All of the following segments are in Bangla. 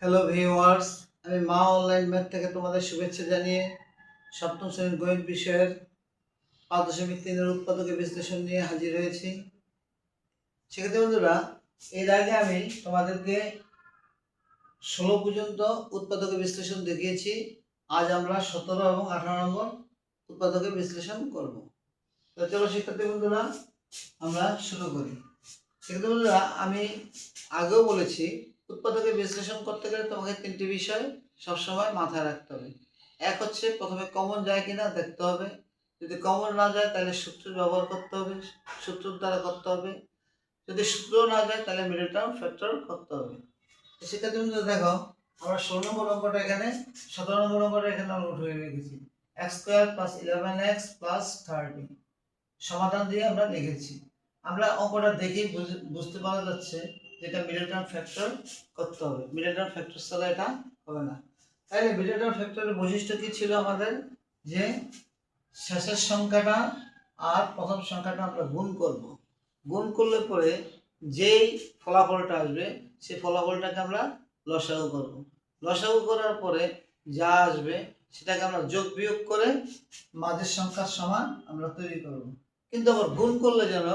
হ্যালো ভিউয়ার্স, আমি মা অনলাইন ম্যাথ থেকে তোমাদের শুভেচ্ছা জানিয়ে সপ্তম শ্রেণীর গণিত বিষয়ের 5.3 উৎপাদকের বিশ্লেষণ নিয়ে হাজির হয়েছি। সেক্ষেত্রে বন্ধুরা, এর আগে আমি তোমাদেরকে 16 পর্যন্ত উৎপাদকের বিশ্লেষণ দেখিয়েছি। আজ আমরা 17 এবং 18 নম্বর উৎপাদকের বিশ্লেষণ করব। তো চলো শিক্ষার্থী বন্ধুরা, আমরা শুরু করি। সেক্ষেত্রে বন্ধুরা, আমি আগেও বলেছি উৎপাদকের বিশ্লেষণ করতে গেলে তোমাকে তিনটি বিষয় সবসময় মাথায় রাখতে হবে। এক হচ্ছে প্রথমে কমন যায় কিনা দেখতে হবে। যদি কমন না যায় তাহলে সূত্র ব্যবহার করতে হবে, সূত্রের দ্বারা করতে হবে। যদি সূত্র না যায় তাহলে মিডল টার্ম ফ্যাক্টর করতে হবে। সেক্ষেত্রে তুমি দেখো, আমরা 16 নম্বর অঙ্কটা এখানে 17 নম্বর অঙ্কটা এখানে আমরা উঠিয়ে রেখেছি। x square plus 11x plus 30 সমাধান দিয়ে আমরা লিখেছি। আমরা অঙ্কটা দেখেই বুঝতে পারা যাচ্ছে যেটা মিডল টার্ম ফ্যাক্টর করতে হবে। মিডল টার্ম ফ্যাক্টর ছাড়া এটা হবে না। তাহলে মিডল টার্ম ফ্যাক্টরের বৈশিষ্ট্য কি ছিল আমাদের? যে শেষের সংখ্যাটা আর প্রথম সংখ্যাটা আমরা গুণ করব। গুণ করলে পরে যেই ফলাফলটা আসবে সেই ফলাফলটাকে আমরা লসাগু করব। লসাগু করার পরে যা আসবে সেটাকে আমরা যোগ বিয়োগ করে মাঝের সংখ্যার সমান আমরা তৈরি করব। কিন্তু আবার গুণ করলে যেন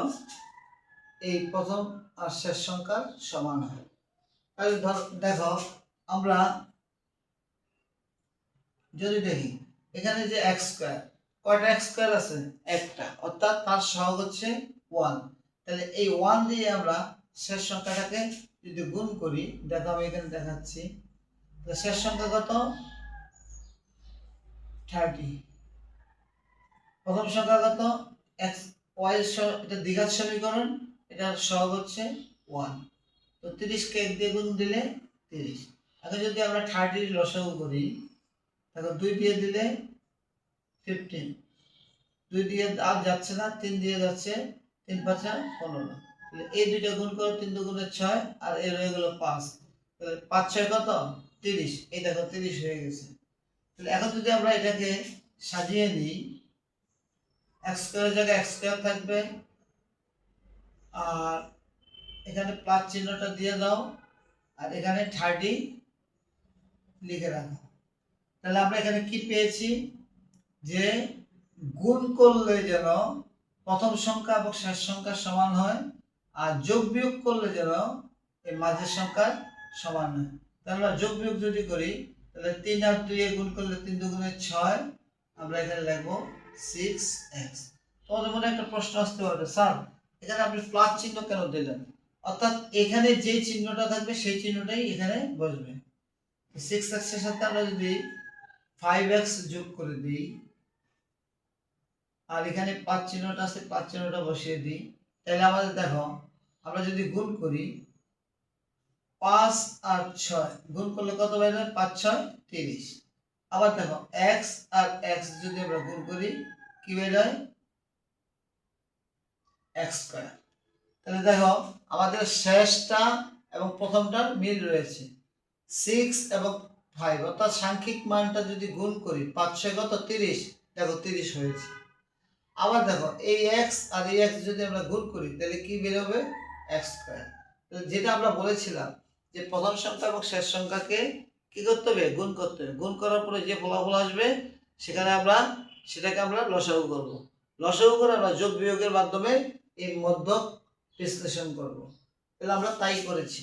এই প্রথম আর শেষ সংখ্যার সমান হয়। তাহলে দেখো, আমরা যদি দেখি এখানে যে এক্স স্কয়ার, কয়টা এক্স স্কয়ার আছে? একটা, অর্থাৎ তার সহগ হচ্ছে 1। তাহলে এই 1 দিয়ে আমরা শেষ সংখ্যাটাকে যদি গুণ করি, দেখো আমি এখানে দেখাচ্ছি। তাহলে শেষ সংখ্যা কত? 30। প্রথম সংখ্যা কত? x y এটা দ্বিঘাত সমীকরণ, এটার সহগ হচ্ছে 1। তো 30 কে 1 দিয়ে গুণ দিলে 30। এখন যদি আমরা 30 লসাগু করি, তাহলে 2 দিয়ে দিলে 15, 2 দিয়ে আর যাচ্ছে না, 3 দিয়ে যাচ্ছে, 3 5 15। তাহলে এই দুইটা গুণ করো, 3 দুগুণে 6 আর এর হয়ে গেল 5। তাহলে 5 6 কত? 30। এই দেখো 30 হয়ে গেছে। তাহলে এখন যদি আমরা এটাকে সাজিয়ে নিই, x স্কয়ারের জায়গায় x স্কয়ার থাকবে, আর এখানে প্লাস চিহ্নটা দিয়ে দাও, আর এখানে 30 লিখে রাখো। তাহলে আমরা এখানে কি পেয়েছি? যে গুণ করলে যেন প্রথম সংখ্যা এবং শেষ সংখ্যা সমান হয়, আর যোগ বিয়োগ করলে যেন এই মাঝের সংখ্যা সমান হয়। তাহলে আমরা যোগ বিয়োগ যদি করি, তাহলে 3 আর 2 এ গুণ করলে 3 দুগুণে 6, আমরা এখানে লিখবো 6x। তোমাদের মনে একটা প্রশ্ন আসতে পারে, স্যার এখানে আপনি প্লাস চিহ্ন কেন দিলেন? অর্থাৎ এখানে যে চিহ্নটা থাকবে সেই চিহ্নটাই এখানে বসবে। 6x এর সাথে আমরা যদি 5x যোগ করে দিই, আর এখানে 5 চিহ্নটা আছে, 5 চিহ্নটা বসিয়ে দিই, তাহলে আমাদের দেখো, আমরা যদি গুণ করি 5 আর 6 গুণ করলে কত বের হয়? 5 6 30। আবার দেখো x আর x যদি আমরা গুণ করি, কি বের হয়? x square. তাহলে দেখো আমাদের শেষটা এবং প্রথমটার মিল রয়েছে। 6 এবং 5, অর্থাৎ সাংখ্যিক মানটা যদি গুণ করি, 5 6 কত? 30। দেখো 30 হয়েছে। আবার দেখো এই x আর এই x যদি আমরা গুণ করি, তাহলে কি বের হবে? x square. তাহলে যেটা আমরা বলেছিলাম যে প্রথম সংখ্যা এবং শেষ সংখ্যাকে কি করতে হবে? গুণ করতে হবে। গুণ করার পরে যে ফলাফল আসবে সেটাকে আমরা লসাগু করব। লসাগু করে আমরা যোগ বিয়োগের মাধ্যমে এই মধ্যক বিশ্লেষণ করব। তাহলে আমরা তাই করেছি।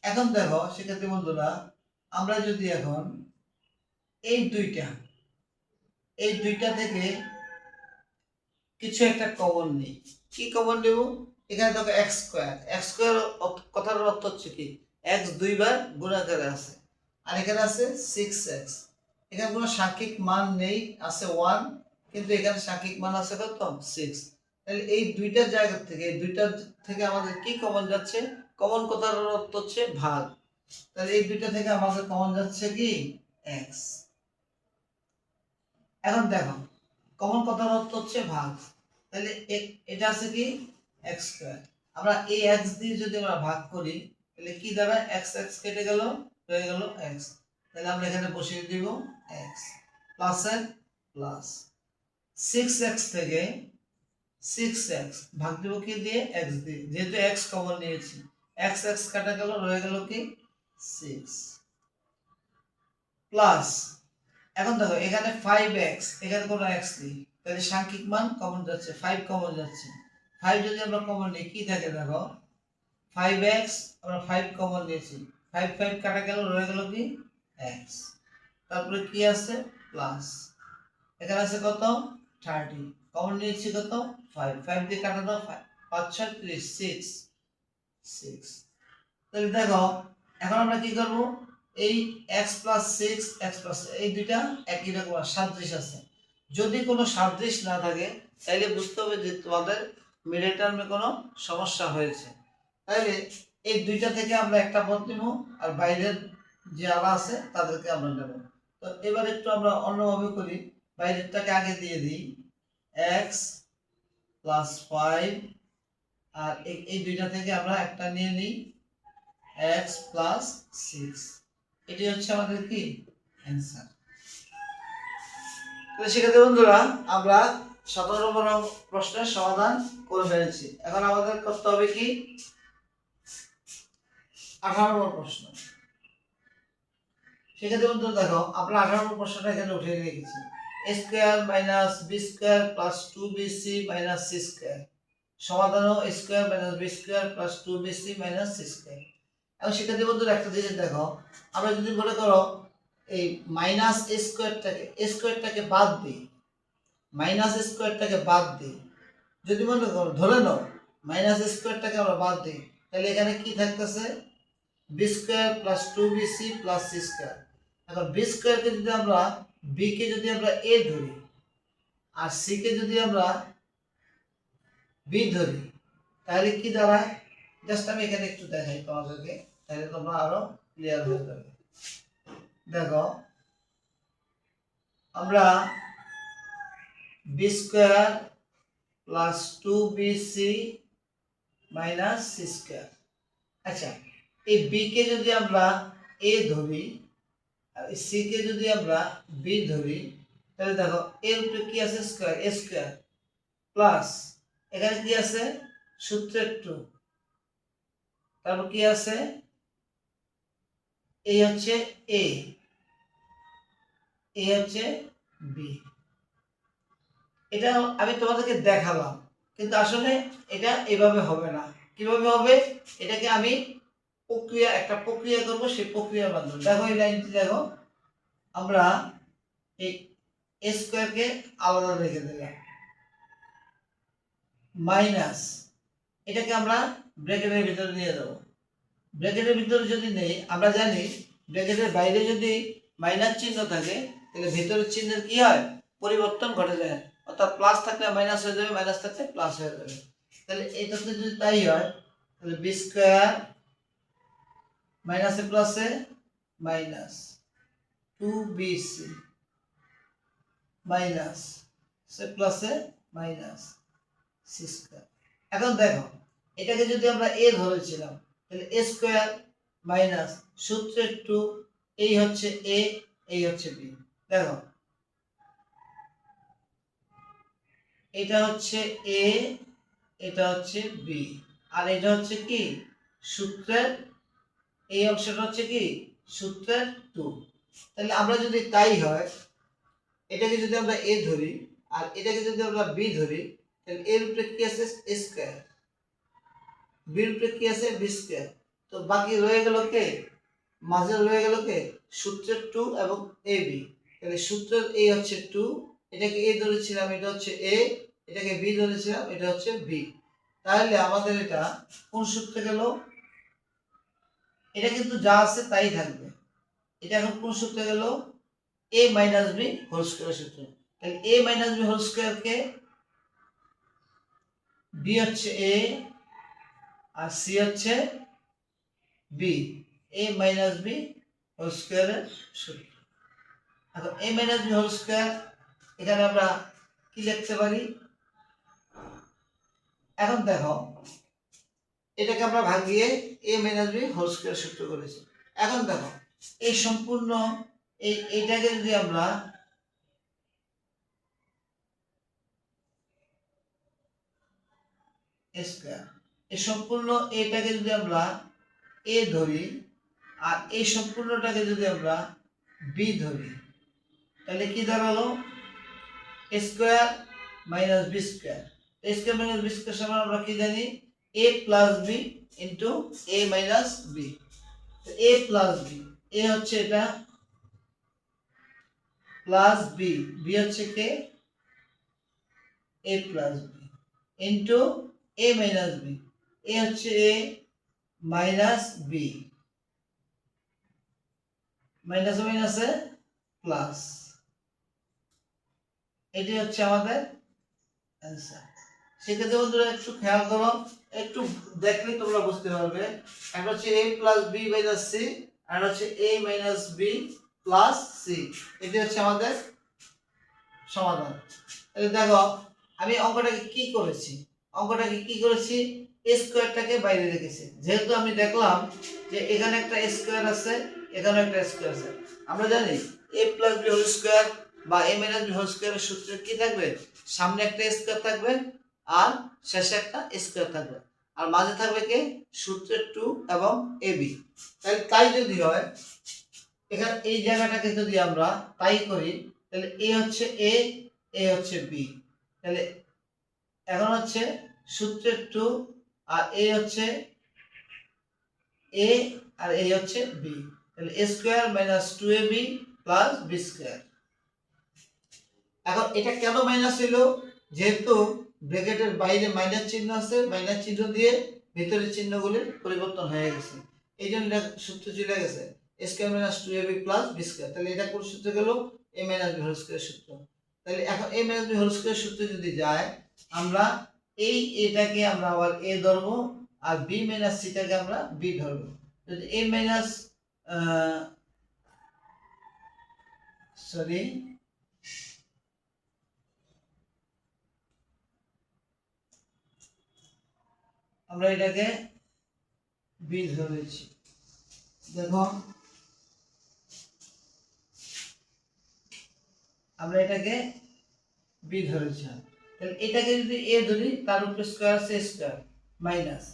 এখন দেখো সেক্ষেত্রে বন্ধুরা, আমরা যদি এখন এই দুইটা থেকে কিছু একটা কমন নেই, কি কমন নেব? এখানে দেখো x স্কয়ার, x স্কয়ার কথার অর্থ হচ্ছে কি? x দুইবার গুণাকারে আছে, আর এখানে আছে 6x। এখানে কোনো সাংখ্যিক মান নেই, আছে 1, কিন্তু এখানে সাংখ্যিক মান আছে কত? 6। তাহলে এই দুইটা জায়গা থেকে, এই দুইটা থেকে আমাদের কি কমন যাচ্ছে? কমন কথার অর্থ হচ্ছে ভাগ। তাহলে এই দুইটা থেকে আমাদের কমন যাচ্ছে কি? x। এখন দেখো কমন কথার অর্থ হচ্ছে ভাগ। তাহলে এটা আছে কি? x square. আমরা এই x দিয়ে যদি আমরা ভাগ করি, তাহলে কি দাঁড়ায়? x x কেটে গেল, হয়ে গেল x। তাহলে আমরা এখানে বসিয়ে দিব x, প্লাস এর প্লাস 6x থেকে 6x ভাগ দেব কি দিয়ে? x দিয়ে, যেহেতু x কমন নিয়েছি। x x কাটা গেল, রয়ে গেল কি? 6। প্লাস, এখন দেখো এখানে 5x, এখানে কোনো x নেই, তাহলে সাংখ্যিক মান কমন যাচ্ছে, 5 কমন যাচ্ছে। 5 যদি আমরা কমন নিই কি থাকে দেখো, 5x আমরা 5 কমন নিয়েছি, 5 5 কাটা গেল, রয়ে গেল কি x, তারপরে কি আছে প্লাস, এখানে আছে কত 30, কমন নিয়েছি কত 5, 5 দিয়ে কাটা দাও, 5 5 6 30, 6, তাহলে দেখো এখন আমরা কি করব, এই x প্লাস 6 x প্লাস এই দুইটা একই রকম সাদৃশ্য আছে, যদি কোনো সাদৃশ্য না থাকে তাহলে বুঝতে হবে যে তোমাদের মিডল টার্মে কোনো সমস্যা হয়েছে। তাহলে এই দুইটা থেকে আমরা একটা পদ নিব, আর বাইরের যে আলা আছে তাদেরকে আমরা নেব। তো এবার একটু আমরা অন্যভাবে করি, বাইরেরটাকে আগে দিয়ে দিই, x প্লাস 5, আর এই দুইটা থেকে আমরা একটা নিয়ে নিই x প্লাস 6, এটি হচ্ছে আমাদের কি অ্যান্সার। তো সেক্ষেত্রে বন্ধুরা আমরা 17 নম্বর প্রশ্নের সমাধান করে ফেলেছি, এখন আমাদের করতে হবে কি 18 নম্বর প্রশ্ন। সেক্ষেত্রে বন্ধুরা দেখো আমরা 18 নম্বর প্রশ্নটা এখানে উঠিয়ে রেখেছি, a square minus b square plus 2bc minus c square সমাধানও a square minus b square plus 2bc minus c square. এখন সেক্ষেত্রে বন্ধুরা একটা জিনিস দেখো, আমরা যদি মনে করো এই মাইনাস a স্কয়ারটাকে বাদ দিই, মাইনাস স্কয়ারটাকে বাদ দিই, যদি মনে করো ধরে নাও মাইনাস স্কয়ারটাকে আমরা বাদ দিই, তাহলে এখানে কি থাকতেছে B square plus 2bc plus c square. এখন বি স্কয়ারকে যদি আমরা, বি কে যদি আমরা a ধরি আর সি কে যদি আমরা বি ধরি, তাহলে কি দাঁড়ায়, জাস্ট আমি এখানে একটু দেখাই তোমাদেরকে, তাহলে তোমরা আরো ক্লিয়ার হয়ে যাবে। দেখো আমরা B square plus 2bc minus c square, আচ্ছা এই বি কে যদি আমরা a ধরি আর সি কে যদি আমরা বি ধরি, তাহলে দেখো এর উপরে কি আছে স্কয়ার, a স্কয়ার প্লাস এখানে কি আছে সূত্রের 2, তারপর কি আছে এই হচ্ছে a, এই হচ্ছে বি। এটা আমি তোমাদেরকে দেখালাম, কিন্তু আসলে এটা এভাবে হবে না, কিভাবে হবে এটাকে আমি একটা প্রক্রিয়া করব, সেই প্রক্রিয়ার মাধ্যমে দেখো এই লাইনটি দেখো, আমরা এই a স্কয়ারকে আলাদা রেখে দিলাম, মাইনাস এটাকে আমরা ব্র্যাকেটের ভিতরে নিয়ে যাব, ব্র্যাকেটের ভিতরে যদি নেই আমরা জানি ব্র্যাকেটের বাইরে যদি মাইনাস চিহ্ন থাকে তাহলে ভিতরের চিহ্নের কি হয় পরিবর্তন ঘটে যায়, অর্থাৎ প্লাস থাকলে মাইনাস হয়ে যাবে, মাইনাস থাকলে প্লাস হয়ে যাবে। তাহলে এটাতে যদি তাই হয় তাহলে বি স্কয়ার মাইনাসে প্লাসে মাইনাস 2bc মাইনাস সে প্লাসে মাইনাস c স্কয়ার। এখন দেখো এটাকে যদি আমরা a ধরেছিলাম তাহলে a স্কয়ার মাইনাস সূত্রের 2, এই হচ্ছে a, এই হচ্ছে b, দেখো এটা হচ্ছে a, এটা হচ্ছে b, আর এটা হচ্ছে কি সূত্রের, এই অংশটা হচ্ছে কি সূত্রের 2। তাহলে আমরা যদি তাই হয়, এটাকে যদি আমরা a ধরি আর এটাকে যদি আমরা b ধরি, তাহলে এর উপরে কি আছে a স্কয়ার, বি এর উপরে কি আছে b স্কয়ার, তো বাকি রয়ে গেল কে, মাঝে রয়ে গেল কে সূত্রের 2 এবং ab। তাহলে সূত্রের a হচ্ছে 2, এটাকে a ধরেছিলাম এটা হচ্ছে a, এটাকে b ধরেছিলাম এটা হচ্ছে b, তাহলে আমাদের এটা কোন সূত্রে গেল, এটা কিন্তু যা আছে তাই থাকবে, এটা এখন কোন সূত্রে গেল a minus b whole square সূত্র। তাহলে a minus b whole square কে, b হচ্ছে a আর c হচ্ছে b, a minus b whole স্কয়ারের সূত্র। এখন a minus b whole square এখানে আমরা কি লিখতে পারি, এখন দেখো এটাকে আমরা ভাঙিয়ে a minus b whole square সূত্র করেছি। এখন দেখো এই সম্পূর্ণ এইটাকে যদি আমরা স্কয়ার, এই সম্পূর্ণ এটাকে যদি আমরা a ধরি আর এই সম্পূর্ণটাকে যদি আমরা বি ধরি, তাহলে কি দাঁড়ালো এ স্কোয়ার মাইনাস বি স্কোয়ার। এ স্কোয়ার মাইনাস বি স্কোয়ার সমান আমরা কি জানি এ প্লাস বি ইন্টু এ মাইনাস বি। এ প্লাস বি, এ হচ্ছে এটা প্লাস বি, বি হচ্ছে কে এ প্লাস বি ইন্টু এ মাইনাস বি, এ হচ্ছে এ মাইনাস বি, মাইনাসে মাইনাসে প্লাস, এটি হচ্ছে আমাদের অ্যান্সার। সেক্ষেত্রে বন্ধুরা একটু খেয়াল করো, একটু দেখলে তোমরা বুঝতে পারবে। একটা হচ্ছে এ প্লাস বি মাইনাস সি, আর হচ্ছে এ মাইনাস বি প্লাস সি, এটি হচ্ছে আমাদের সমাধান। তাহলে দেখো আমি অঙ্কটাকে কি করেছি, এ স্কোয়ারটাকে বাইরে রেখেছি, যেহেতু আমি দেখলাম যে এখানে একটা স্কোয়ার আছে, এখানে একটা স্কোয়ার আছে। আমরা জানি এ প্লাস বি হোল স্কোয়ার বা এ মাইনাস বি হোল স্কোয়ারের সূত্রে কি থাকবে, সামনে একটা স্কোয়ার থাকবে আর শেষে একটা স্কোয়ার থাকবে, আর মাঝে থাকবে কি সূত্রের 2 এবং এ বি। তাই যদি হয় এখানে এই জায়গাটাকে যদি আমরা তাই করি, তাহলে এ হচ্ছে এ হচ্ছে বি, তাহলে এখন হচ্ছে সূত্রের 2 আর এ হচ্ছে এ আর এ হচ্ছে বি, তাহলে A square minus 2ab plus B square. এখন এটা কেন মাইনাস হইলো, যেহেতু ব্র্যাকেটের বাইরে মাইনাস চিহ্ন আছে, মাইনাস চিহ্ন দিয়ে ভিতরের চিহ্নগুলির পরিবর্তন হয়ে গেছে, এই জন্য সূত্র চলে গেছে A square minus 2ab plus B square. তাহলে এটা কোন সূত্র গেল, A minus B whole square সূত্র। তাহলে এখন A minus B whole square সূত্রে যদি যায়, আমরা এটাকে আমরা আবার এ ধরবো আর বি মাইনাস সিটাকে আমরা বি ধরবো। যদি এ মাইনাস সরি আমরা এটাকে বি ধরেছি, দেখো আমরা এটাকে বি ধরেছি, তাহলে এটাকে যদি এ ধরি তার উপরে স্কোয়ার আছে স্কোয়ার মাইনাস,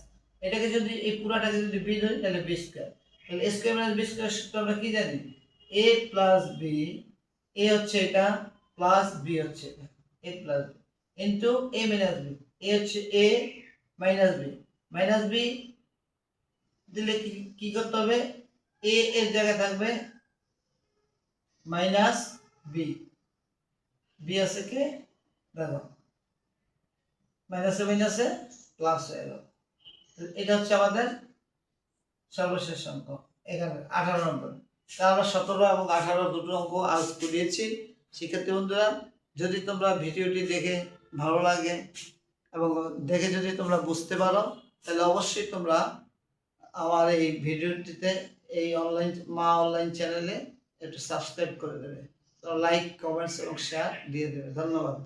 এটাকে যদি এই পুরাটাকে যদি বি ধরি তাহলে বি স্কোয়ার। তাহলে A square minus B square সূত্র আমরা কি জানি, এ প্লাস বি, এ হচ্ছে এটা প্লাস বি হচ্ছে এটা, এ প্লাস বি ইন্টু এ মাইনাস বি, এ হচ্ছে এ মাইনাস বি দিলে কি করতে হবে, এ এর জায়গায় থাকবে মাইনাস বি, বি আছে কে দেখো মাইনাসে মাইনাসে প্লাস হয়ে গেল। এটা হচ্ছে আমাদের সর্বশেষ অঙ্ক, এখানে 18 নম্বর। তা আমরা 17 এবং 18 দুটো অঙ্ক আজ করিয়েছি। শিক্ষার্থী বন্ধুরা, যদি তোমরা ভিডিওটি দেখে ভালো লাগে এবং দেখে যদি তোমরা বুঝতে পারো, তাহলে অবশ্যই তোমরা আমার এই ভিডিওটিতে এই অনলাইন চ্যানেলে একটু সাবস্ক্রাইব করে দেবে, লাইক কমেন্টস এবং শেয়ার দিয়ে দেবে। ধন্যবাদ।